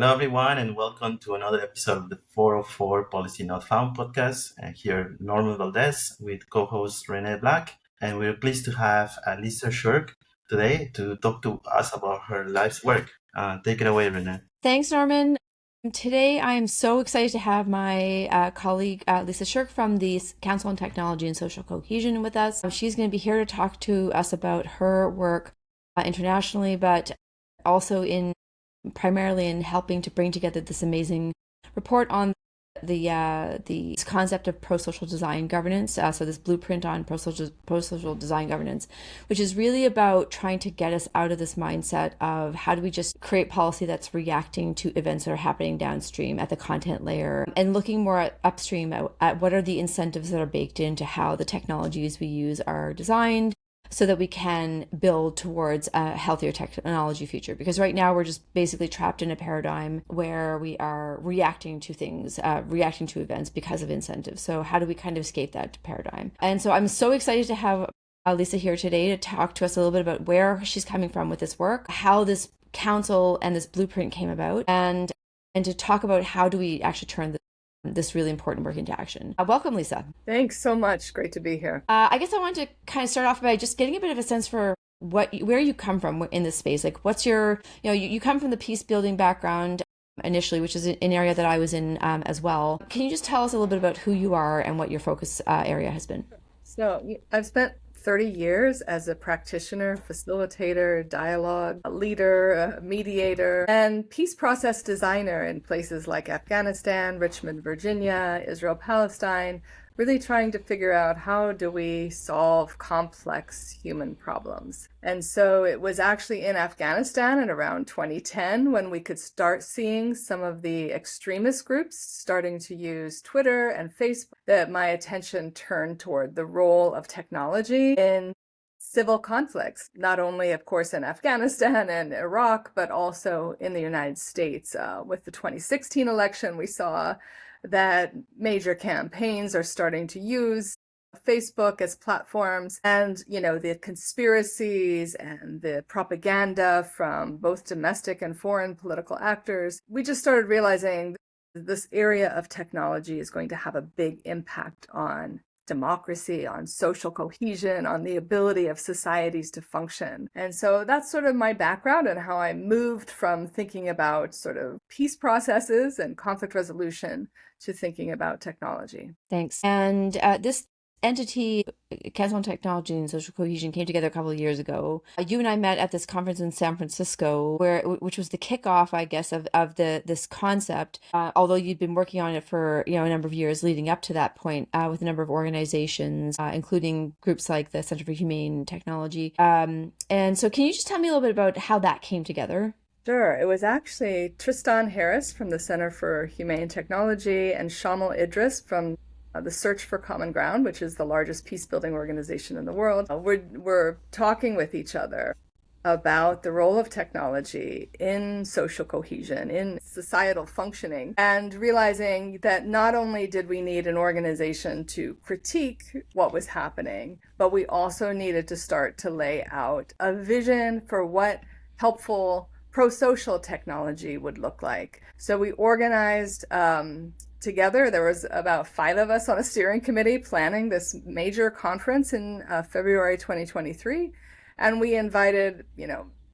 Hello, everyone, and welcome to another episode of the 404 Policy Not Found podcast. And here, Norman Valdez with co-host Renee Black. And we're pleased to have Lisa Schirch today to talk to us about her life's work. Take it away, Renee. Thanks, Norman. Today, I am so excited to have my colleague, Lisa Schirch from the Council on Technology and Social Cohesion with us. She's going to be here to talk to us about her work internationally, but also primarily in helping to bring together this amazing report on the concept of prosocial design governance. So this blueprint on prosocial design governance, which is really about trying to get us out of this mindset of how do we just create policy that's reacting to events that are happening downstream at the content layer, and looking more upstream at what are the incentives that are baked into how the technologies we use are designed, so that we can build towards a healthier technology future. Because right now we're just basically trapped in a paradigm where we are reacting to things, reacting to events because of incentives. So how do we kind of escape that paradigm? And so I'm so excited to have Lisa here today to talk to us a little bit about where she's coming from with this work, how this council and this blueprint came about, and to talk about how do we actually turn this really important work into action. Welcome, Lisa. Thanks so much. Great to be here. I guess I wanted to kind of start off by just getting a bit of a sense for where you come from in this space. Like, what's your, you come from the peacebuilding background initially, which is an area that I was in as well. Can you just tell us a little bit about who you are and what your focus area has been? So I've spent 30 years as a practitioner, facilitator, dialogue leader, mediator, and peace process designer in places like Afghanistan, Richmond, Virginia, Israel, Palestine, really trying to figure out how do we solve complex human problems. And so it was actually in Afghanistan in around 2010 when we could start seeing some of the extremist groups starting to use Twitter and Facebook that my attention turned toward the role of technology in civil conflicts, not only, of course, in Afghanistan and Iraq, but also in the United States. With the 2016 election, we saw that major campaigns are starting to use Facebook as platforms, and the conspiracies and the propaganda from both domestic and foreign political actors. We just started realizing this area of technology is going to have a big impact on democracy, on social cohesion, on the ability of societies to function. And so that's sort of my background and how I moved from thinking about sort of peace processes and conflict resolution to thinking about technology. Thanks. And this entity, Council on Technology and Social Cohesion, came together a couple of years ago. You and I met at this conference in San Francisco, which was the kickoff, I guess, of this concept. Although you'd been working on it for a number of years leading up to that point, with a number of organizations, including groups like the Center for Humane Technology. And so, can you just tell me a little bit about how that came together? Sure. It was actually Tristan Harris from the Center for Humane Technology and Shamal Idris from the Schirch for Common Ground, which is the largest peacebuilding organization in the world. We're talking with each other about the role of technology in social cohesion, in societal functioning, and realizing that not only did we need an organization to critique what was happening, but we also needed to start to lay out a vision for what helpful prosocial technology would look like. So we organized together. There was about 5 of us on a steering committee planning this major conference in February 2023. And we invited,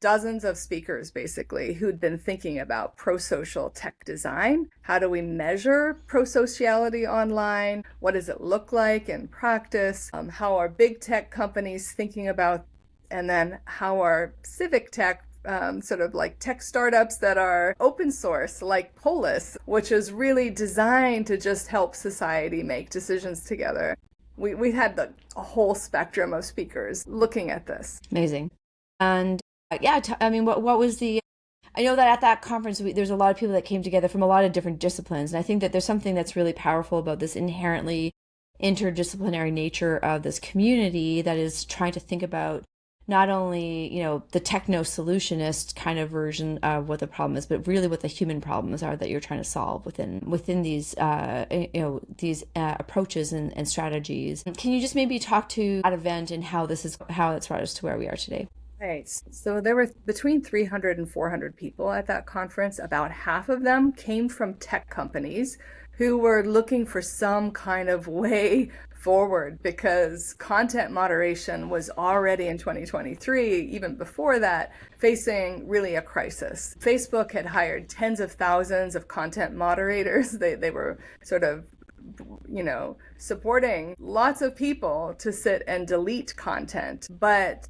dozens of speakers, basically, who'd been thinking about prosocial tech design. How do we measure prosociality online? What does it look like in practice? How are big tech companies thinking about, and then how are civic tech sort of like tech startups that are open source, like Polis, which is really designed to just help society make decisions together. We had a whole spectrum of speakers looking at this. Amazing. And what was the... I know that at that conference, there's a lot of people that came together from a lot of different disciplines. And I think that there's something that's really powerful about this inherently interdisciplinary nature of this community that is trying to think about not only, the techno-solutionist kind of version of what the problem is, but really what the human problems are that you're trying to solve within these, approaches and strategies. Can you just maybe talk to that event and how it's brought us to where we are today? Right. So there were between 300 and 400 people at that conference. About half of them came from tech companies who were looking for some kind of way forward because content moderation was already in 2023, even before that, facing really a crisis. Facebook had hired tens of thousands of content moderators. They were sort of supporting lots of people to sit and delete content, but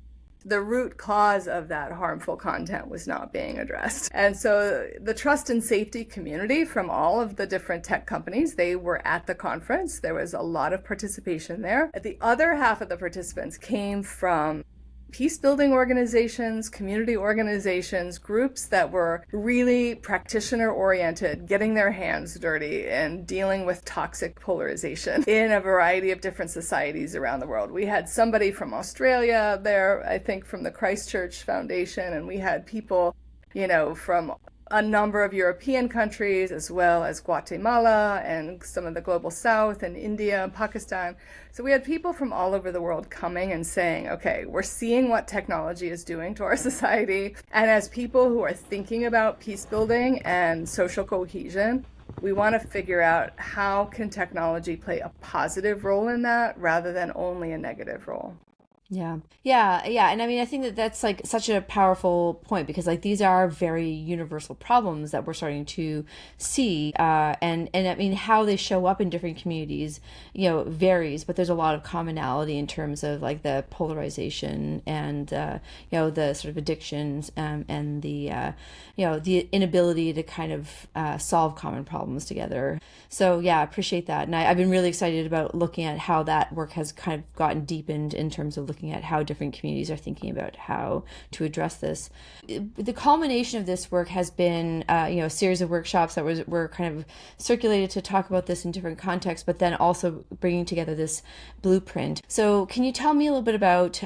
the root cause of that harmful content was not being addressed. And so the trust and safety community from all of the different tech companies, they were at the conference. There was a lot of participation there. The other half of the participants came from peacebuilding organizations, community organizations, groups that were really practitioner oriented, getting their hands dirty and dealing with toxic polarization in a variety of different societies around the world. We had somebody from Australia there, I think from the Christchurch Foundation, and we had people, from a number of European countries, as well as Guatemala and some of the global south and India and Pakistan. So we had people from all over the world coming and saying, okay, we're seeing what technology is doing to our society. And as people who are thinking about peace building and social cohesion, we want to figure out how can technology play a positive role in that rather than only a negative role. Yeah. Yeah. And I mean, I think that that's like such a powerful point because like these are very universal problems that we're starting to see. And I mean, how they show up in different communities, varies, but there's a lot of commonality in terms of like the polarization and, the sort of addictions and the inability to kind of solve common problems together. So yeah, I appreciate that. And I've been really excited about looking at how that work has kind of gotten deepened in terms of looking at how different communities are thinking about how to address this. The culmination of this work has been, a series of workshops that were kind of circulated to talk about this in different contexts, but then also bringing together this blueprint. So can you tell me a little bit about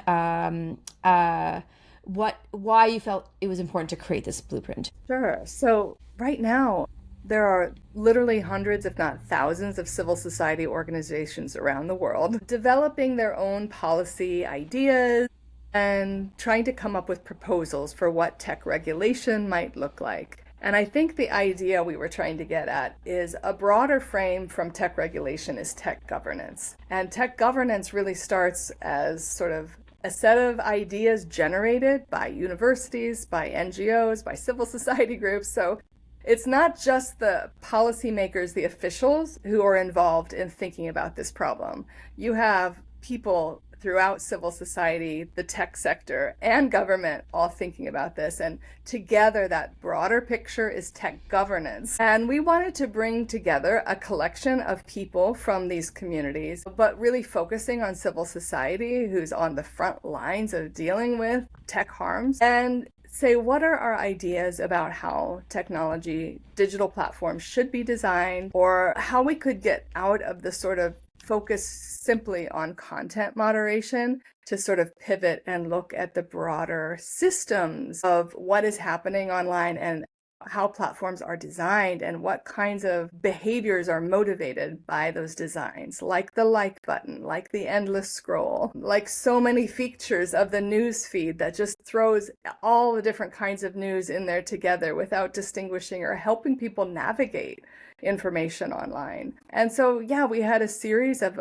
why you felt it was important to create this blueprint? Sure. So right now, there are literally hundreds, if not thousands, of civil society organizations around the world developing their own policy ideas and trying to come up with proposals for what tech regulation might look like. And I think the idea we were trying to get at is a broader frame from tech regulation is tech governance. And tech governance really starts as sort of a set of ideas generated by universities, by NGOs, by civil society groups. So it's not just the policymakers, the officials who are involved in thinking about this problem. You have people throughout civil society, the tech sector, and government all thinking about this. And together, that broader picture is tech governance. And we wanted to bring together a collection of people from these communities, but really focusing on civil society, who's on the front lines of dealing with tech harms, and say, what are our ideas about how technology, digital platforms should be designed, or how we could get out of the sort of focus simply on content moderation to sort of pivot and look at the broader systems of what is happening online and how platforms are designed and what kinds of behaviors are motivated by those designs, like the like button, like the endless scroll, like so many features of the news feed that just throws all the different kinds of news in there together without distinguishing or helping people navigate information online. And so, yeah, we had a series of,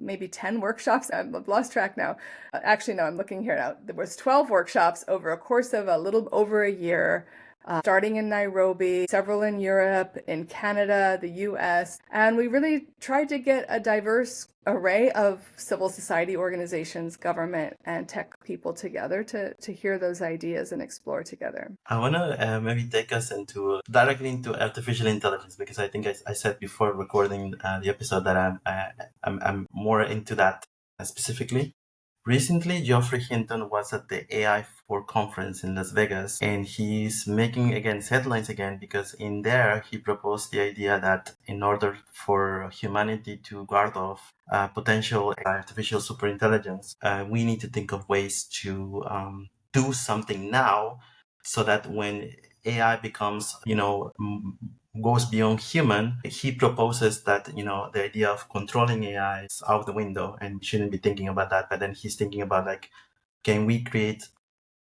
maybe 10 workshops. I've lost track now. Actually, no, I'm looking here now. There was 12 workshops over a course of a little over a year. Starting in Nairobi, several in Europe, in Canada, the US, and we really tried to get a diverse array of civil society organizations, government, and tech people together to hear those ideas and explore together. I want to maybe take us directly into artificial intelligence, because I think I said before recording the episode that I'm more into that specifically. Recently, Geoffrey Hinton was at the AI4 conference in Las Vegas, and he's making headlines again because in there he proposed the idea that in order for humanity to guard off potential artificial superintelligence, we need to think of ways to do something now so that when AI becomes, goes beyond human, he proposes that, the idea of controlling AI is out the window and we shouldn't be thinking about that. But then he's thinking about can we create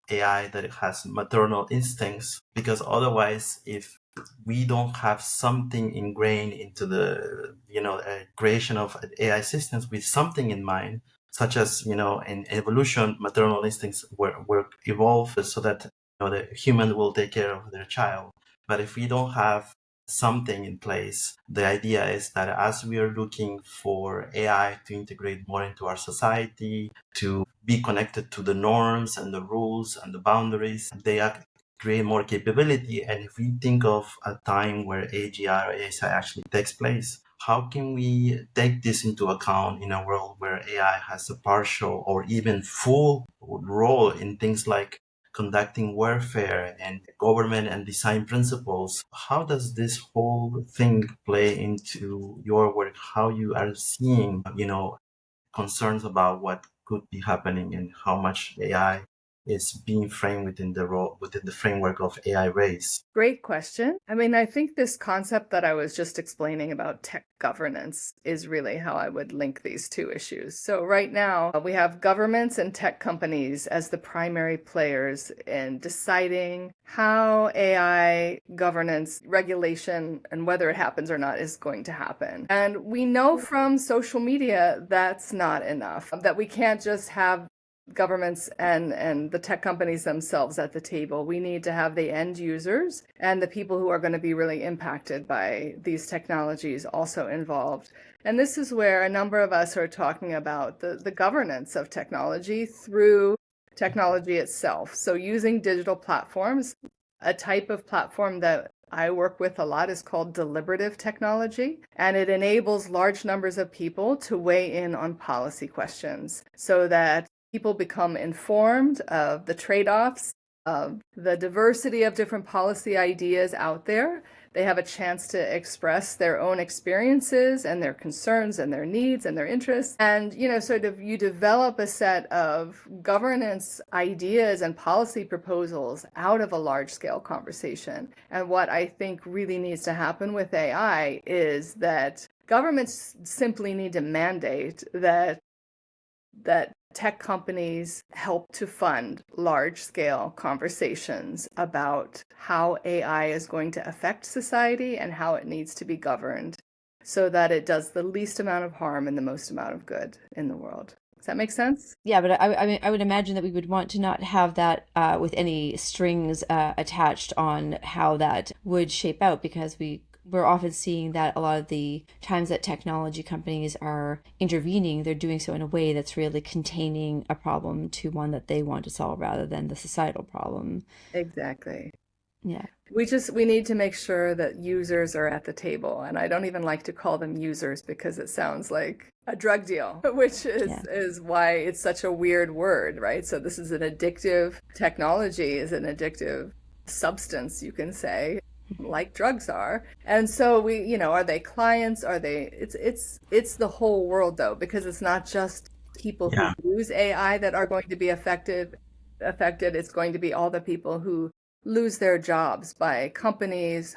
AI that it has maternal instincts, because otherwise, if we don't have something ingrained into the creation of AI systems with something in mind, such as in evolution, maternal instincts were evolved so that the human will take care of their child. But if we don't have something in place, the idea is that as we are looking for AI to integrate more into our society, to be connected to the norms and the rules and the boundaries, they create more capability. And if we think of a time where AGI or ASI actually takes place, how can we take this into account in a world where AI has a partial or even full role in things like conducting warfare and government and design principles? How does this whole thing play into your work? How you are seeing, concerns about what could be happening and how much AI is being framed within the framework of AI race? Great question. I mean, I think this concept that I was just explaining about tech governance is really how I would link these two issues. So right now, we have governments and tech companies as the primary players in deciding how AI governance, regulation, and whether it happens or not is going to happen. And we know from social media that's not enough, that we can't just have governments and the tech companies themselves at the table. We need to have the end users and the people who are going to be really impacted by these technologies also involved. And this is where a number of us are talking about the governance of technology through technology itself. So using digital platforms, a type of platform that I work with a lot is called deliberative technology, and it enables large numbers of people to weigh in on policy questions so that people become informed of the trade-offs, of the diversity of different policy ideas out there. They have a chance to express their own experiences and their concerns and their needs and their interests. And, sort of you develop a set of governance ideas and policy proposals out of a large-scale conversation. And what I think really needs to happen with AI is that governments simply need to mandate that tech companies help to fund large-scale conversations about how AI is going to affect society and how it needs to be governed so that it does the least amount of harm and the most amount of good in the world. Does that make sense? Yeah, but I mean, I would imagine that we would want to not have that with any strings attached on how that would shape out, because we're often seeing that a lot of the times that technology companies are intervening, they're doing so in a way that's really containing a problem to one that they want to solve rather than the societal problem. Exactly. Yeah. We need to make sure that users are at the table. And I don't even like to call them users because it sounds like a drug deal, which is why it's such a weird word, right? So this is an addictive technology, is an addictive substance, you can say, like drugs are. And so are they clients? It's the whole world though, because it's not just people who use AI that are going to be affected. It's going to be all the people who lose their jobs by companies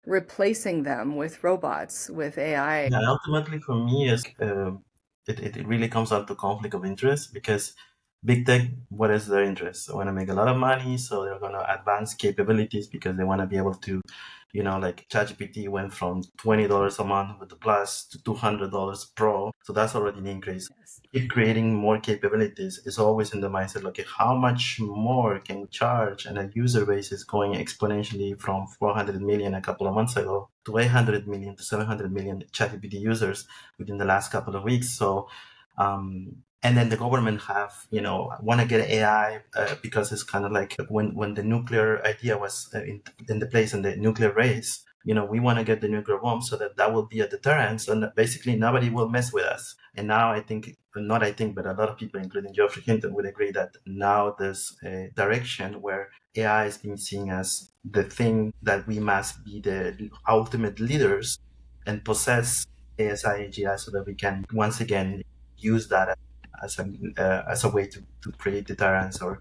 replacing them with robots, with AI. Yeah, ultimately for me, it really comes down to conflict of interest, because big tech, what is their interest? They want to make a lot of money, so they're going to advance capabilities because they want to be able to, like ChatGPT went from $20 a month with the Plus to $200 Pro. So that's already an increase. Yes. Keep creating more capabilities is always in the mindset, okay, how much more can we charge? And a user base is going exponentially from 400 million a couple of months ago to 800 million to 700 million ChatGPT users within the last couple of weeks. So, and then the government want to get AI because it's kind of like when the nuclear idea was in the place in the nuclear race. We want to get the nuclear bomb so that will be a deterrent, and basically nobody will mess with us. And now but a lot of people, including Geoffrey Hinton, would agree that now there's a direction where AI is being seen as the thing that we must be the ultimate leaders and possess ASI AGI so that we can once again use that as a way to create deterrence or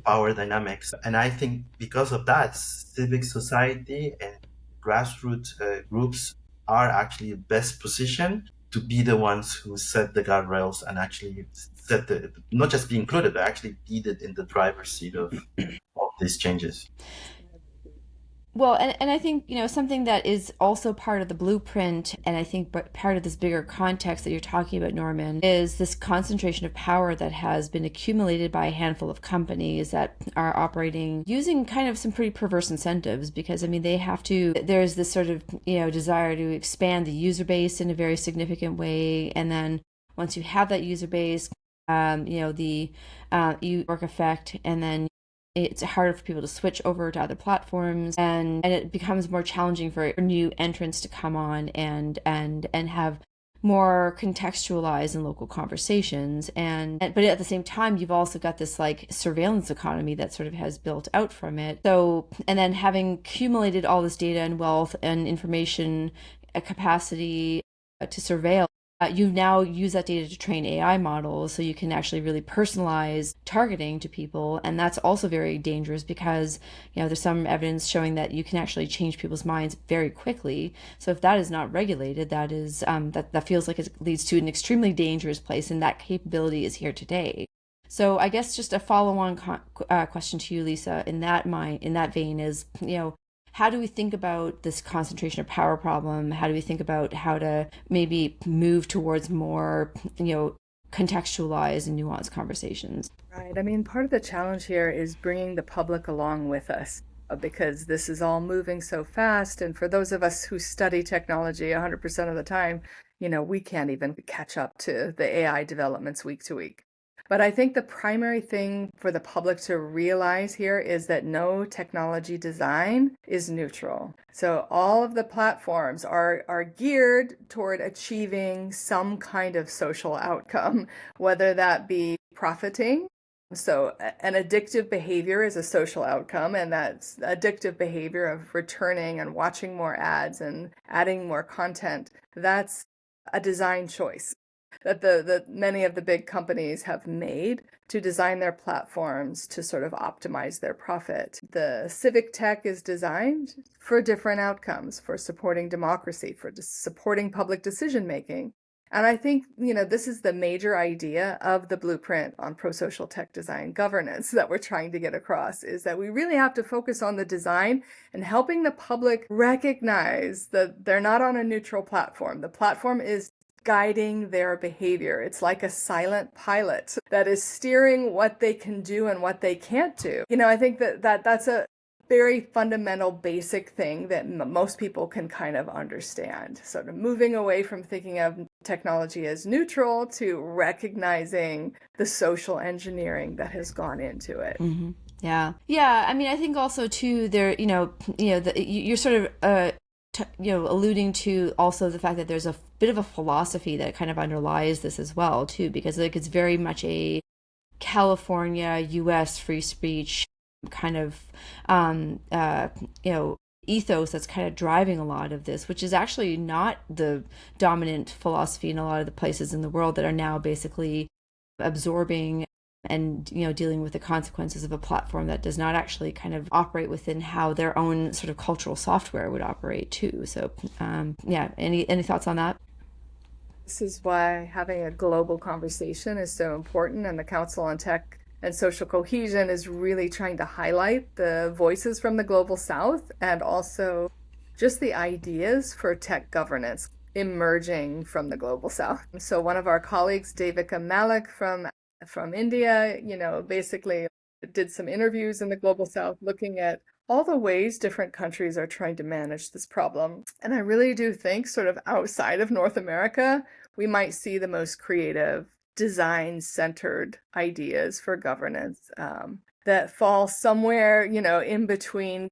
power dynamics. And I think because of that, civic society and grassroots groups are actually best positioned to be the ones who set the guardrails and actually not just be included, but actually be in the driver's seat of these changes. Well, and I think, something that is also part of the blueprint, and I think part of this bigger context that you're talking about, Norman, is this concentration of power that has been accumulated by a handful of companies that are operating using kind of some pretty perverse incentives, because, they have to, there's this sort of, desire to expand the user base in a very significant way. And then once you have that user base, the network effect, and then it's harder for people to switch over to other platforms, and it becomes more challenging for new entrants to come on and have more contextualized and local conversations. But at the same time, you've also got this like surveillance economy that sort of has built out from it. So, and then having accumulated all this data and wealth and information capacity to surveil, you now use that data to train AI models, so you can actually really personalize targeting to people. And that's also very dangerous because, there's some evidence showing that you can actually change people's minds very quickly. So if that is not regulated, that is that feels like it leads to an extremely dangerous place, and that capability is here today. So I guess just a follow-on question to you, Lisa, in that vein is, how do we think about this concentration of power problem? How do we think about how to maybe move towards more, contextualized and nuanced conversations? Right. Part of the challenge here is bringing the public along with us, because this is all moving so fast. And for those of us who study technology 100% of the time, we can't even catch up to the AI developments week to week. But I think the primary thing for the public to realize here is that no technology design is neutral. So all of the platforms are geared toward achieving some kind of social outcome, whether that be profiting. So an addictive behavior is a social outcome, and that's addictive behavior of returning and watching more ads and adding more content. That's a design choice that many of the big companies have made to design their platforms to sort of optimize their profit. The civic tech is designed for different outcomes, for supporting democracy, for supporting public decision making. And I think, this is the major idea of the blueprint on prosocial tech design governance that we're trying to get across, is that we really have to focus on the design and helping the public recognize that they're not on a neutral platform. The platform is guiding their behavior. It's like a silent pilot that is steering what they can do and what they can't do. I think that's a very fundamental, basic thing that most people can kind of understand. Sort of moving away from thinking of technology as neutral to recognizing the social engineering that has gone into it. Mm-hmm. Yeah. I think also too, there, you're sort of alluding to also the fact that there's a bit of a philosophy that kind of underlies this as well too, because like it's very much a California US free speech kind of ethos that's kind of driving a lot of this, which is actually not the dominant philosophy in a lot of the places in the world that are now basically absorbing and dealing with the consequences of a platform that does not actually kind of operate within how their own sort of cultural software would operate too. So any thoughts on that? This is why having a global conversation is so important, and the Council on Tech and Social Cohesion is really trying to highlight the voices from the Global South and also just the ideas for tech governance emerging from the Global South. So one of our colleagues, Devika Malik from India, basically did some interviews in the Global South looking at all the ways different countries are trying to manage this problem. And I really do think sort of outside of North America, we might see the most creative design-centered ideas for governance that fall somewhere, in between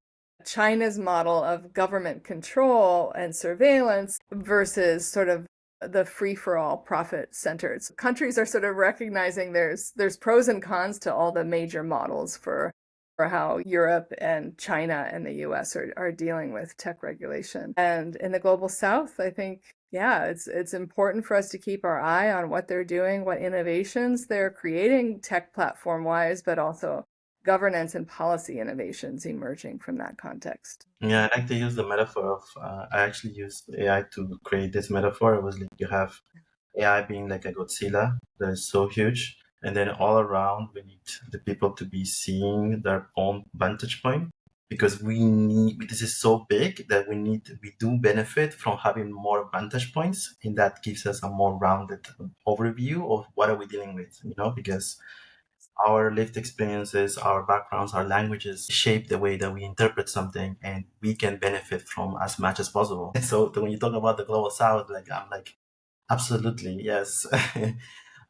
China's model of government control and surveillance versus sort of the free-for-all profit-centered. So countries are sort of recognizing there's pros and cons to all the major models for how Europe and China and the US are dealing with tech regulation. And in the Global South, I think, it's important for us to keep our eye on what they're doing, what innovations they're creating tech platform-wise, but also governance and policy innovations emerging from that context. Yeah, I like to use the metaphor of, I actually used AI to create this metaphor. It was like you have AI being like a Godzilla that is so huge, And then all around, we need the people to be seeing their own vantage point, because this is so big that we do benefit from having more vantage points, and that gives us a more rounded overview of what are we dealing with, because our lived experiences, our backgrounds, our languages shape the way that we interpret something, and we can benefit from as much as possible. So when you talk about the global south, I'm like, absolutely, yes.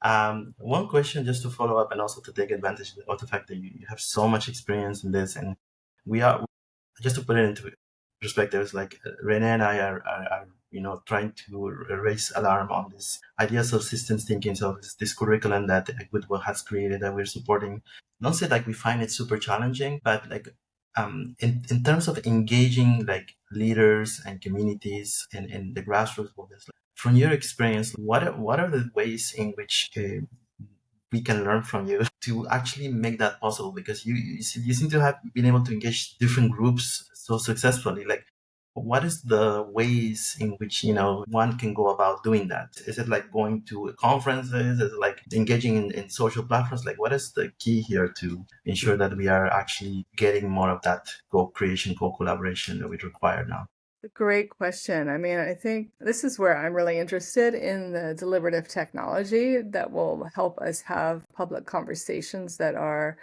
One question just to follow up and also to take advantage of the fact that you have so much experience in this, and we are, just to put it into perspective, it's like Renee and I are trying to raise alarm on this ideas of systems thinking. So this curriculum that Goodwill has created that we're supporting, don't say like we find it super challenging, but like in terms of engaging like leaders and communities and the grassroots of this, from your experience, what are the ways in which we can learn from you to actually make that possible? Because you seem to have been able to engage different groups so successfully. Like, what is the ways in which one can go about doing that? Is it like going to conferences? Is it like engaging in social platforms? Like, what is the key here to ensure that we are actually getting more of that co-creation, co-collaboration that we require now? Great question. I mean, I think this is where I'm really interested in the deliberative technology that will help us have public conversations that are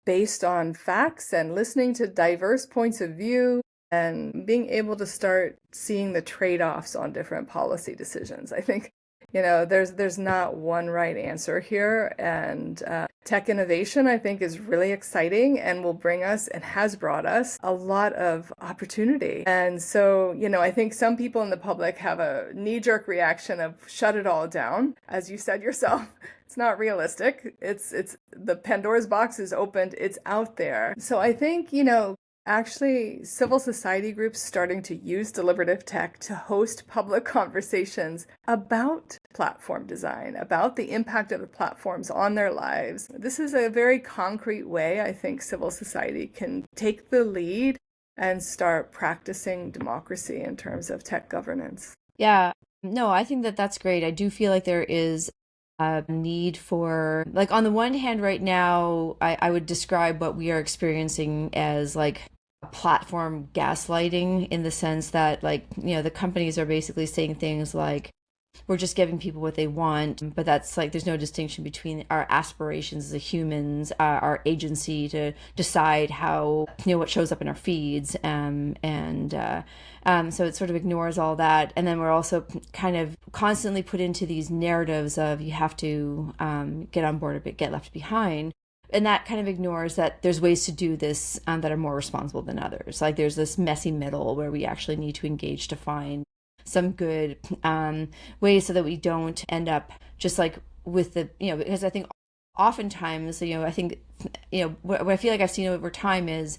based on facts and listening to diverse points of view and being able to start seeing the trade-offs on different policy decisions. I think, there's not one right answer here, and tech innovation, I think, is really exciting and will bring us and has brought us a lot of opportunity. And so, I think some people in the public have a knee-jerk reaction of shut it all down. As you said yourself, it's not realistic. It's the Pandora's box is opened. It's out there. So I think, actually, civil society groups starting to use deliberative tech to host public conversations about platform design, about the impact of the platforms on their lives. This is a very concrete way I think civil society can take the lead and start practicing democracy in terms of tech governance. Yeah, no, I think that that's great. I do feel like there is a need for, like, on the one hand, right now, I would describe what we are experiencing as like platform gaslighting, in the sense that, like, the companies are basically saying things like, we're just giving people what they want, but that's like, there's no distinction between our aspirations as humans, our agency to decide how, what shows up in our feeds, so it sort of ignores all that. And then we're also kind of constantly put into these narratives of you have to get on board or get left behind. And that kind of ignores that there's ways to do this that are more responsible than others. Like, there's this messy middle where we actually need to engage to find some good ways so that we don't end up just like with the, because I think oftentimes, I think, what I feel like I've seen over time is,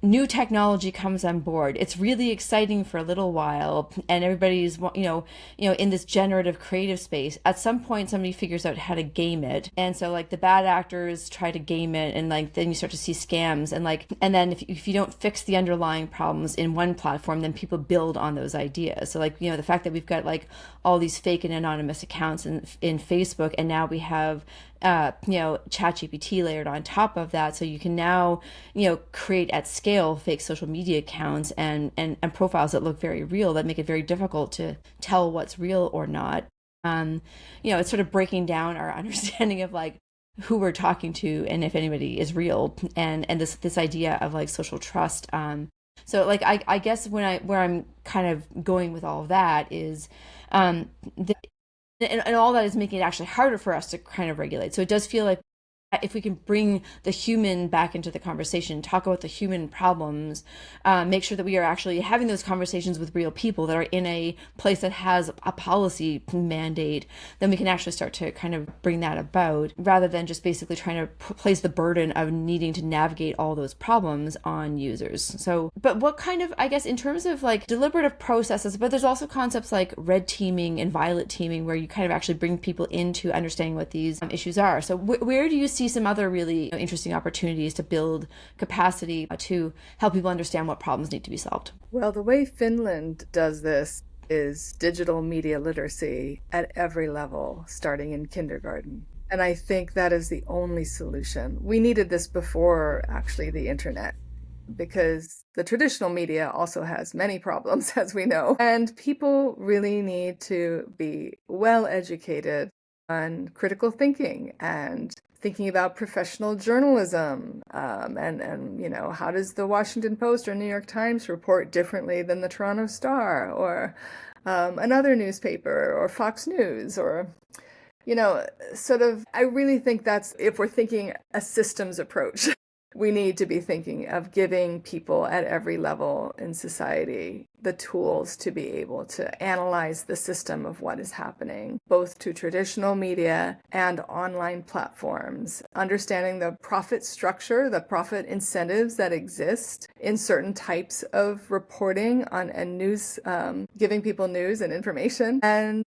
new technology comes on board. It's really exciting for a little while, and everybody's, in this generative creative space. At some point, somebody figures out how to game it, and so like the bad actors try to game it, and like then you start to see scams, and then if you don't fix the underlying problems in one platform, then people build on those ideas. So like, the fact that we've got like all these fake and anonymous accounts in Facebook, and now we have ChatGPT layered on top of that, so you can now create at scale fake social media accounts and profiles that look very real, that make it very difficult to tell what's real or not. It's sort of breaking down our understanding of like who we're talking to and if anybody is real, and this idea of like social trust. So like I guess where I'm kind of going with all of that is and all that is making it actually harder for us to kind of regulate. So it does feel like if we can bring the human back into the conversation, talk about the human problems, make sure that we are actually having those conversations with real people that are in a place that has a policy mandate, then we can actually start to kind of bring that about, rather than just basically trying to place the burden of needing to navigate all those problems on users. So, but what kind of, I guess, in terms of like deliberative processes, but there's also concepts like red teaming and violet teaming, where you kind of actually bring people into understanding what these issues are. So where do you see some other really interesting opportunities to build capacity to help people understand what problems need to be solved? Well, the way Finland does this is digital media literacy at every level, starting in kindergarten. And I think that is the only solution. We needed this before actually the internet, because the traditional media also has many problems, as we know. And people really need to be well educated on critical thinking and thinking about professional journalism, and how does the Washington Post or New York Times report differently than the Toronto Star or another newspaper or Fox News or sort of, I really think that's, if we're thinking a systems approach, we need to be thinking of giving people at every level in society the tools to be able to analyze the system of what is happening, both to traditional media and online platforms, understanding the profit structure, the profit incentives that exist in certain types of reporting on and news, giving people news and information. And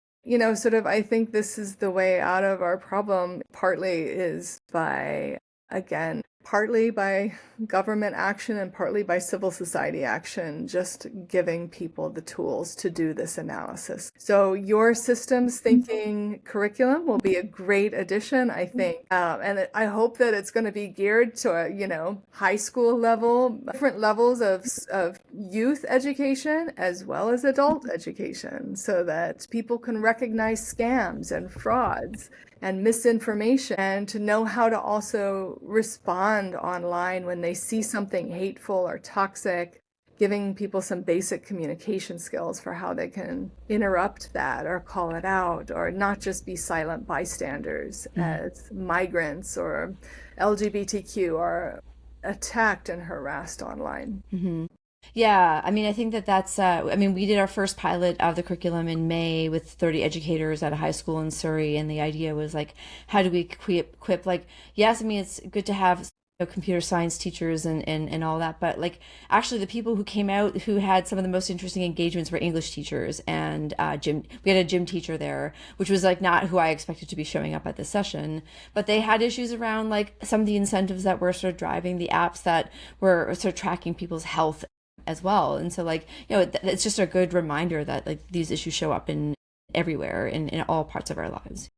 sort of, I think this is the way out of our problem, partly is by, again, partly by government action and partly by civil society action, just giving people the tools to do this analysis. So your systems thinking curriculum will be a great addition, I think. And I hope that it's going to be geared to high school level, different levels of youth education as well as adult education, so that people can recognize scams and frauds and misinformation, and to know how to also respond online when they see something hateful or toxic, giving people some basic communication skills for how they can interrupt that or call it out, or not just be silent bystanders as migrants or LGBTQ are attacked and harassed online. Yeah, I mean, I think that's, I mean, we did our first pilot of the curriculum in May with 30 educators at a high school in Surrey. And the idea was like, how do we equip like, yes, I mean, it's good to have computer science teachers and all that. But like, actually, the people who came out who had some of the most interesting engagements were English teachers and gym. We had a gym teacher there, which was like not who I expected to be showing up at this session. But they had issues around like some of the incentives that were sort of driving the apps that were sort of tracking people's health as well. And so like, it's just a good reminder that like these issues show up in everywhere in all parts of our lives.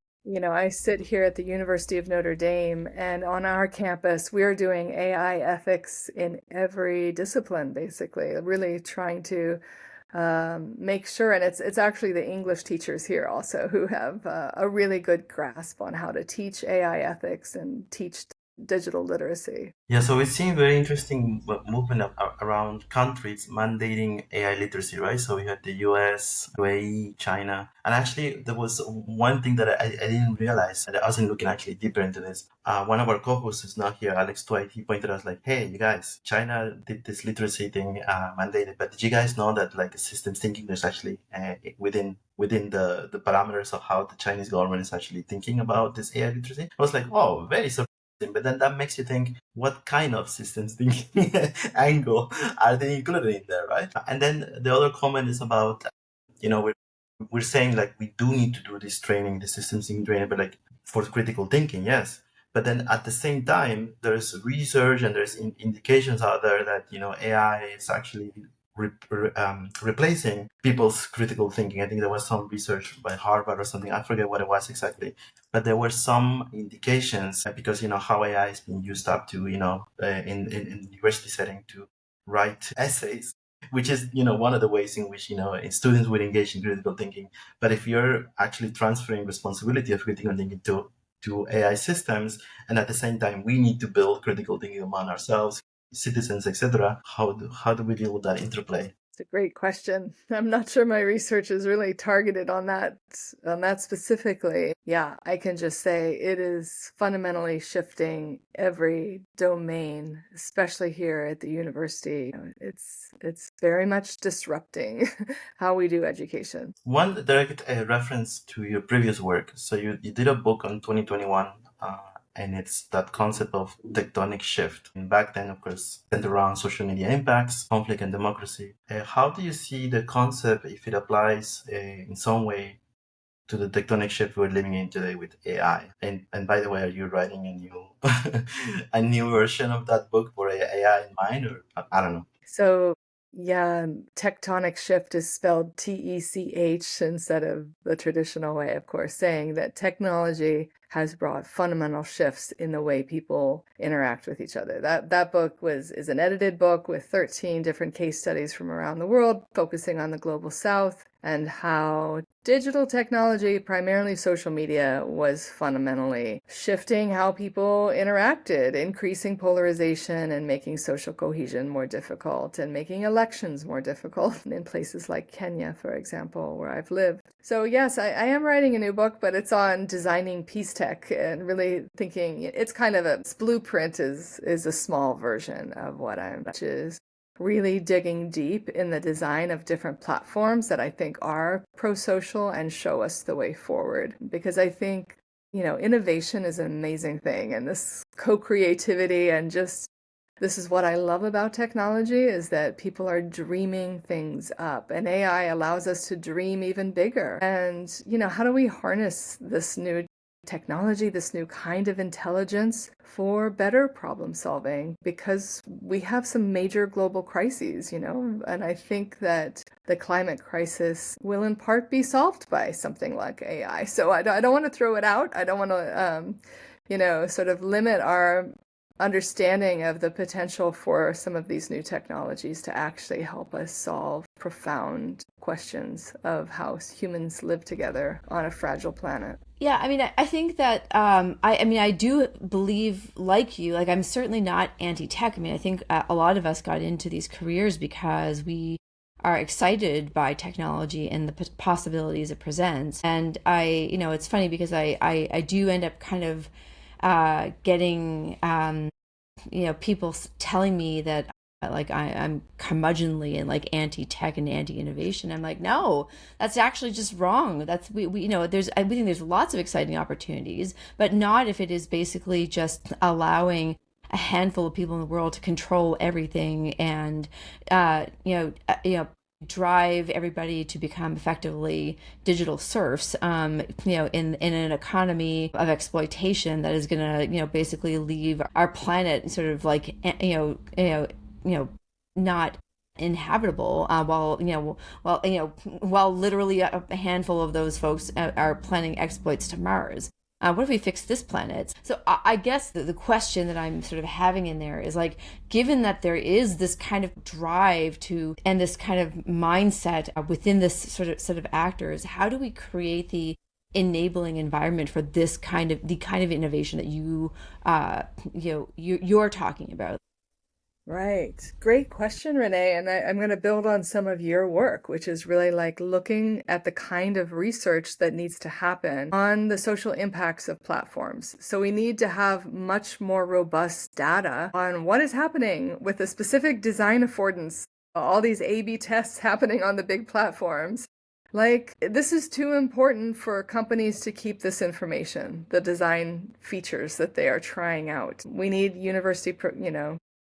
I sit here at the University of Notre Dame, and on our campus, we're doing AI ethics in every discipline, basically, really trying to make sure. And it's actually the English teachers here also who have a really good grasp on how to teach AI ethics and teach digital literacy. Yeah, so we've seen very interesting movement around countries mandating AI literacy, right? So we had the US, UAE, China. And actually, there was one thing that I didn't realize, and I wasn't looking actually deeper into this. One of our co-hosts is not here, Alex Dwight, he pointed out like, hey, you guys, China did this literacy thing mandated, but did you guys know that like systems thinking, there's actually within the parameters of how the Chinese government is actually thinking about this AI literacy? I was like, oh, very surprising. But then that makes you think, what kind of systems thinking angle are they included in there, right? And then the other comment is about, we're saying like we do need to do this training, the systems thinking training, but like for critical thinking, yes. But then at the same time, there's research and there's indications out there that AI is actually replacing people's critical thinking. I think there was some research by Harvard or something. I forget what it was exactly, but there were some indications because how AI is being used up to in university setting to write essays, which is one of the ways in which students would engage in critical thinking. But if you're actually transferring responsibility of critical thinking to AI systems, and at the same time we need to build critical thinking among ourselves, citizens, etc., how do we deal with that interplay? It's a great question. I'm not sure my research is really targeted on that specifically. Yeah, I can just say it is fundamentally shifting every domain, especially here at the university. It's very much disrupting how we do education. One direct reference to your previous work. So you did a book on 2021. And it's that concept of tectonic shift. And back then, of course, centered around social media impacts, conflict, and democracy. How do you see the concept, if it applies in some way to the tectonic shift we're living in today with AI? And by the way, are you writing a new a new version of that book for AI in mind, or I don't know? So yeah, tectonic shift is spelled TECH instead of the traditional way, of course, saying that technology has brought fundamental shifts in the way people interact with each other. That book is an edited book with 13 different case studies from around the world, focusing on the global South and how digital technology, primarily social media, was fundamentally shifting how people interacted, increasing polarization and making social cohesion more difficult and making elections more difficult in places like Kenya, for example, where I've lived. So yes, I am writing a new book, but it's on designing peace tech and really thinking it's kind of a blueprint is a small version of what I'm, which is really digging deep in the design of different platforms that I think are pro-social and show us the way forward. Because I think, innovation is an amazing thing, and this co-creativity and just this is what I love about technology is that people are dreaming things up, and AI allows us to dream even bigger. And, how do we harness this new technology, this new kind of intelligence for better problem solving? Because we have some major global crises, and I think that the climate crisis will in part be solved by something like AI. So I don't want to throw it out. I don't want to, sort of limit our understanding of the potential for some of these new technologies to actually help us solve profound questions of how humans live together on a fragile planet. Yeah, I mean, I think that I do believe, like you, like I'm certainly not anti-tech. I mean, I think a lot of us got into these careers because we are excited by technology and the possibilities it presents. And it's funny because I do end up kind of getting people telling me that like I'm curmudgeonly and like anti-tech and anti-innovation. I'm like, no, that's actually just wrong. That's we we think there's lots of exciting opportunities, but not if it is basically just allowing a handful of people in the world to control everything and drive everybody to become effectively digital serfs, in an economy of exploitation that is going to, basically leave our planet sort of like, not inhabitable, while literally a handful of those folks are planning exploits to Mars. What if we fix this planet? So I guess the question that I'm sort of having in there is like, given that there is this kind of drive to and this kind of mindset within this sort of set of actors, how do we create the enabling environment for the kind of innovation that you're talking about? Right. Great question, Renee. And I'm going to build on some of your work, which is really like looking at the kind of research that needs to happen on the social impacts of platforms. So we need to have much more robust data on what is happening with the specific design affordance, all these A/B tests happening on the big platforms. Like, this is too important for companies to keep this information, the design features that they are trying out. We need university,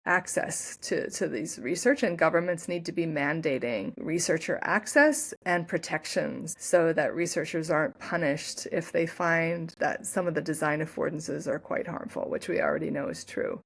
access to these research, and governments need to be mandating researcher access and protections so that researchers aren't punished if they find that some of the design affordances are quite harmful, which we already know is true.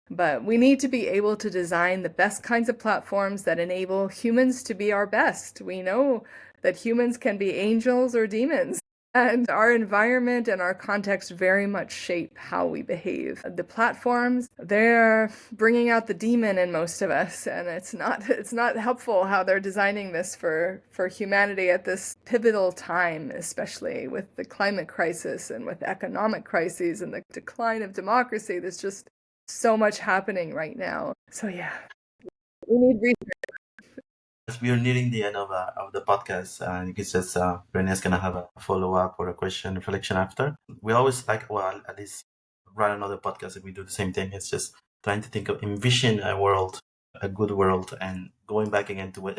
But we need to be able to design the best kinds of platforms that enable humans to be our best. We know that humans can be angels or demons. And our environment and our context very much shape how we behave. The platforms, they're bringing out the demon in most of us, and it's not helpful how they're designing this for humanity at this pivotal time, especially with the climate crisis and with economic crises and the decline of democracy. There's just so much happening right now. So yeah, we need research. As we are nearing the end of the podcast, and it's just Renee's gonna have a follow up or a question reflection after. We always like, well, at least run another podcast if we do the same thing. It's just trying to think of envision a good world, and going back again to what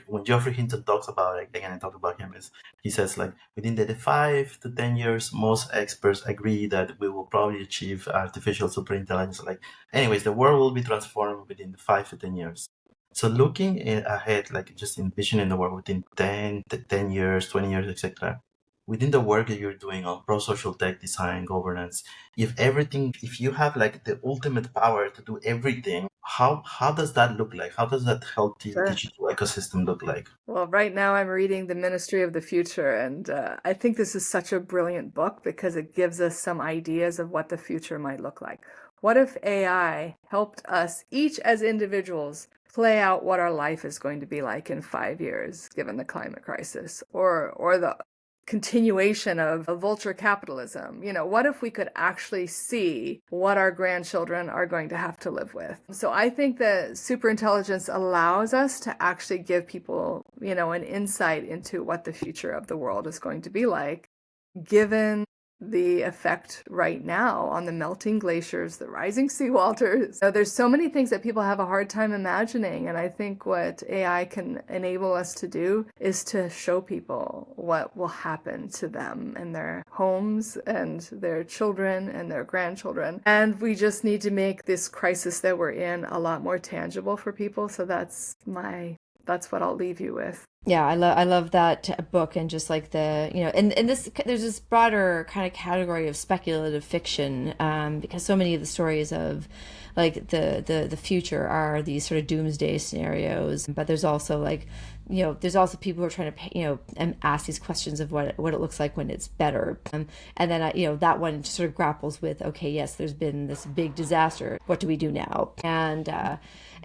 when Geoffrey Hinton talks about it, again I talk about him, is he says like within the 5 to 10 years, most experts agree that we will probably achieve artificial superintelligence. Like, anyways, the world will be transformed within 5 to 10 years. So looking ahead, like just envisioning the world within 10 years, 20 years, etc. within the work that you're doing on prosocial tech design governance, if you have like the ultimate power to do everything, how does that look like? How does that healthy Sure. digital ecosystem look like? Well, right now I'm reading The Ministry of the Future, and I think this is such a brilliant book because it gives us some ideas of what the future might look like. What if AI helped us, each as individuals, play out what our life is going to be like in 5 years, given the climate crisis, or the continuation of vulture capitalism? What if we could actually see what our grandchildren are going to have to live with? So I think that superintelligence allows us to actually give people, an insight into what the future of the world is going to be like, given the effect right now on the melting glaciers, the rising seawaters. So there's so many things that people have a hard time imagining. And I think what AI can enable us to do is to show people what will happen to them and their homes and their children and their grandchildren. And we just need to make this crisis that we're in a lot more tangible for people. So that's what I'll leave you with. Yeah, I love that book, and just like and this, there's this broader kind of category of speculative fiction, because so many of the stories of like the future are these sort of doomsday scenarios, but there's also there's also people who are trying to and ask these questions of what it looks like when it's better, and then that one sort of grapples with, okay, yes, there's been this big disaster, what do we do now?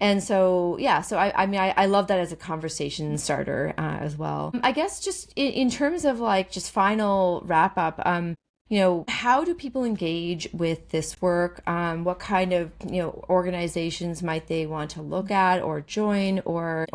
And so, yeah, so I mean, I love that as a conversation starter as well. I guess just in terms of like just final wrap up, how do people engage with this work? What kind of, organizations might they want to look at or join, or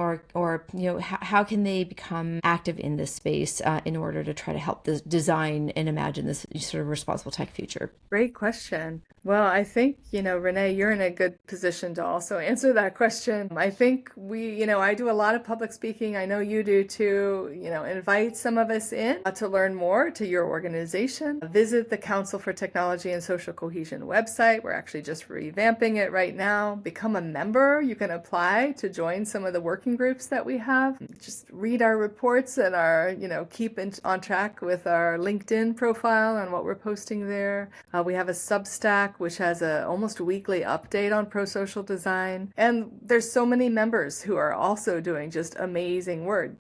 how can they become active in this space in order to try to help design and imagine this sort of responsible tech future? Great question. Well, I think, Renee, you're in a good position to also answer that question. I think I do a lot of public speaking. I know you do too. Invite some of us in to learn more to your organization. Visit the Council for Technology and Social Cohesion website. We're actually just revamping it right now. Become a member. You can apply to join some of the working groups that we have. Just read our reports and keep on track with our LinkedIn profile and what we're posting there. We have a Substack, which has a almost weekly update on prosocial design. And there's so many members who are also doing just amazing work.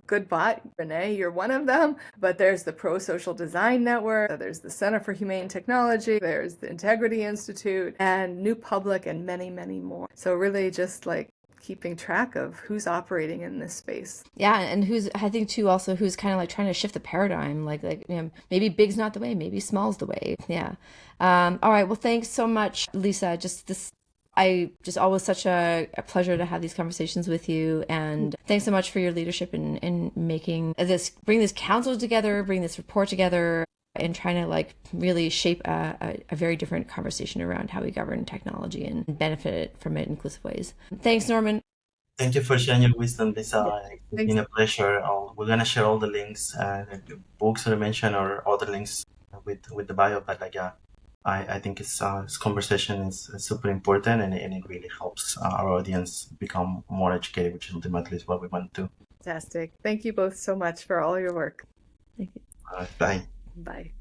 Goodbye, Renee, you're one of them. But there's the Prosocial Design Network, there's the Center for Humane Technology, there's the Integrity Institute, and New Public, and many, many more. So really just keeping track of who's operating in this space. Yeah, and I think too also who's kind of like trying to shift the paradigm, maybe big's not the way, maybe small's the way. Yeah. All right. Well, thanks so much, Lisa. Just always such a pleasure to have these conversations with you, and thanks so much for your leadership in bring this council together, bring this report together, and trying to really shape a very different conversation around how we govern technology and benefit from it in inclusive ways. Thanks, Norman. Thank you for sharing your wisdom, Lisa. Yeah, it's been a pleasure. We're gonna share all the links, the books that I mentioned, or other links with the bio. But I think this conversation is super important, and it really helps our audience become more educated, which ultimately is what we want to. Fantastic. Thank you both so much for all your work. Thank you. Bye. Bye.